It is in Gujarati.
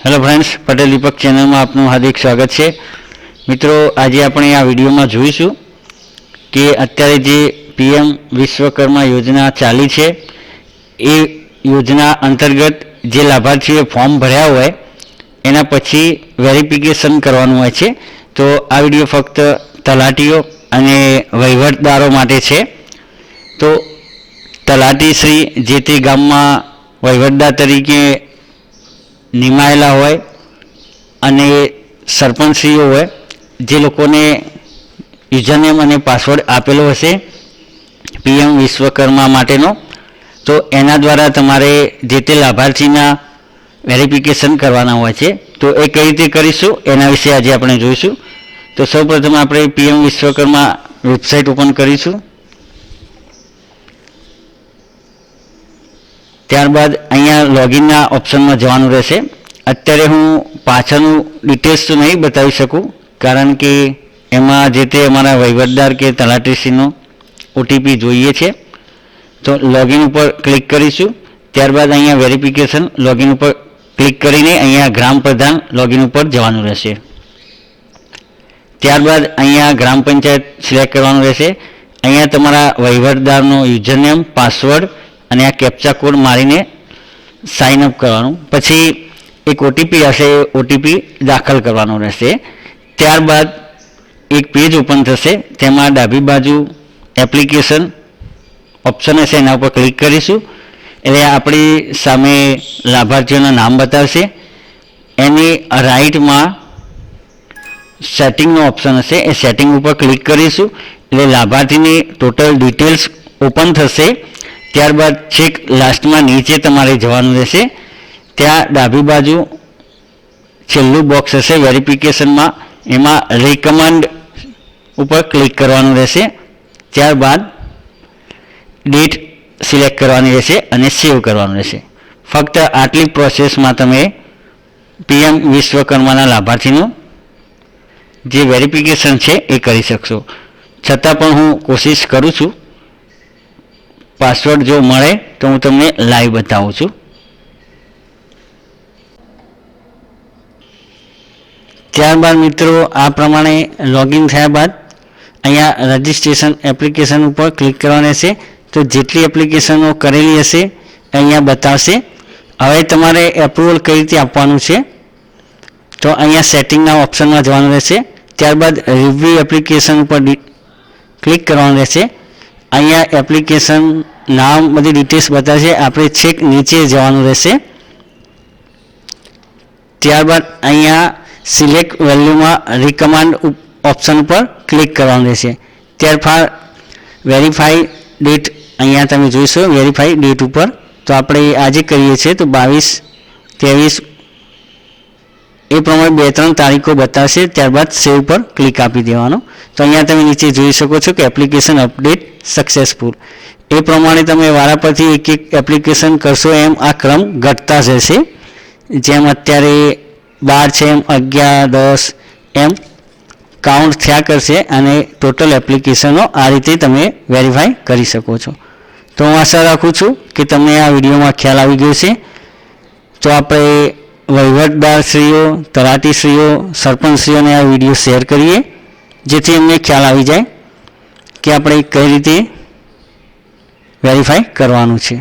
हेलो फ्रेंड्स, पटेल दीपक चैनल में आपનું हार्दिक स्वागत है। मित्रों, आज આપણે આ વિડીયોમાં જોઈશું કે અત્યારે જે પીએમ વિશ્વકર્મા યોજના ચાલી છે એ યોજના અંતર્ગત જે લાભાર્થીઓએ ફોર્મ ભર્યા હોય એના પછી વેરિફિકેશન કરવાનું હોય છે। તો આ વિડીયો ફક્ત તલાટીઓ અને વહીવટદારો માટે છે। તો તલાટીશ્રી જે તે ગામમાં વહીવટદાર તરીકે નિમાયેલા હોય અને સરપંચશ્રીઓ હોય જે લોકોને યુઝરનેમ અને પાસવર્ડ આપેલો હશે પીએમ વિશ્વકર્મા માટેનો, તો એના દ્વારા તમારે જે તે લાભાર્થીના વેરિફિકેશન કરવાના હોય છે। તો એ કઈ રીતે કરીશું એના વિશે આજે આપણે જોઈશું। તો સૌપ્રથમ આપણે પીએમ વિશ્વકર્મા વેબસાઇટ ઓપન કરીશું। ત્યારબાદ અહીંયા લોગિનના ઓપ્શનમાં જવાનું રહેશે। અત્યારે હું પાછળનું ડિટેલ્સ તો નહીં બતાવી શકું કારણ કે એમાં જે તે અમારા વહીવટદાર કે તલાટીશ્રીનો ઓટીપી જોઈએ છે। તો લોગિન ઉપર ક્લિક કરીશું। ત્યારબાદ અહીંયા વેરિફિકેશન લોગિન ઉપર ક્લિક કરીને અહીંયા ગ્રામ પ્રધાન લોગિન ઉપર જવાનું રહેશે। ત્યારબાદ અહીંયા ગ્રામ પંચાયત સિલેક્ટ કરવાનું રહેશે। અહીંયા તમારા વહીવટદારનો યુઝરનેમ, પાસવર્ડ અને આ કેપ્ચા કોડ મારીને સાઇન અપ કરવાનું, પછી એક ઓટીપી હશે એ ઓટીપી દાખલ કરવાનો રહેશે। ત્યારબાદ એક પેજ ઓપન થશે, તેમાં ડાબી બાજુ એપ્લિકેશન ઓપ્શન હશે એના ઉપર ક્લિક કરીશું એટલે આપણી સામે લાભાર્થીઓના નામ બતાવશે। એની રાઈટમાં સેટિંગનો ઓપ્શન હશે, એ સેટિંગ ઉપર ક્લિક કરીશું એટલે લાભાર્થીની ટોટલ ડિટેલ્સ ઓપન થશે। ત્યારબાદ છેક લાસ્ટમાં નીચે તમારે જવાનું રહેશે, ત્યાં ડાબી બાજુ છેલ્લું બોક્સ હશે વેરિફિકેશનમાં, એમાં રિકમેન્ડ ઉપર ક્લિક કરવાનું રહેશે। ત્યારબાદ ડેટ સિલેક્ટ કરવાની રહેશે અને સેવ કરવાનું રહેશે। ફક્ત આટલી પ્રોસેસમાં તમે પીએમ વિશ્વકર્માના લાભાર્થીનું જે વેરિફિકેશન છે એ કરી શકશો। છતાં પણ હું કોશિશ કરું છું, પાસવર્ડ જો મળે તો હું તમને લાઈવ બતાવું છું। ત્યારબાદ મિત્રો આ પ્રમાણે લોગિન થયા બાદ અહીંયા રજિસ્ટ્રેશન એપ્લિકેશન ઉપર ક્લિક કરવાનું રહેશે। તો જેટલી એપ્લિકેશનો કરેલી હશે અહીંયા બતાવશે। હવે તમારે એપ્રુવલ કઈ રીતે આપવાનું છે તો અહીંયા સેટિંગના ઓપ્શનમાં જવાનું રહેશે। ત્યારબાદ રિવ્યુ એપ્લિકેશન ઉપર ક્લિક કરવાનું રહેશે। અહીંયા એપ્લિકેશન નામ બધી ડિટેલ્સ બતાવશે, આપણે છેક નીચે જવાનું રહેશે। ત્યારબાદ અહીંયા સિલેક્ટ વેલ્યુમાં રિકમેન્ડ ઓપ્શન ઉપર ક્લિક કરવાનું રહેશે। ત્યારબાદ વેરીફાઈ ડેટ અહીંયા તમે જોઈશો વેરીફાઈ ડેટ ઉપર, તો આપણે આજે કરીએ છીએ તો 22-23 એ પ્રમાણે 2-3 તારીખો બતાવશે। ત્યારબાદ સેવ પર ક્લિક આપી દેવાનું। તો અહીંયા તમે નીચે જોઈ શકો છો કે એપ્લિકેશન અપડેટ સક્સેસફુલ, એ પ્રમાણે તમે વારાફરતી એક એક એપ્લિકેશન કરશો એમ આ ક્રમ ઘટતા જશે। જેમ અત્યારે 12 છે એમ 11, 10 એમ કાઉન્ટ થયા કરશે અને ટોટલ એપ્લિકેશનો આ રીતે તમે વેરીફાઈ કરી શકો છો। તો હું આશા રાખું છું કે તમને આ વિડીયોમાં ખ્યાલ આવી ગયો છે। તો આપણે વહીવટદારશ્રીઓ, તલાટીશ્રીઓ, સરપંચશ્રીઓને આ વિડીયો શેર કરીએ જેથી એમને ખ્યાલ આવી જાય કે આપણે કઈ રીતે વેરીફાઈ કરવાનું છે।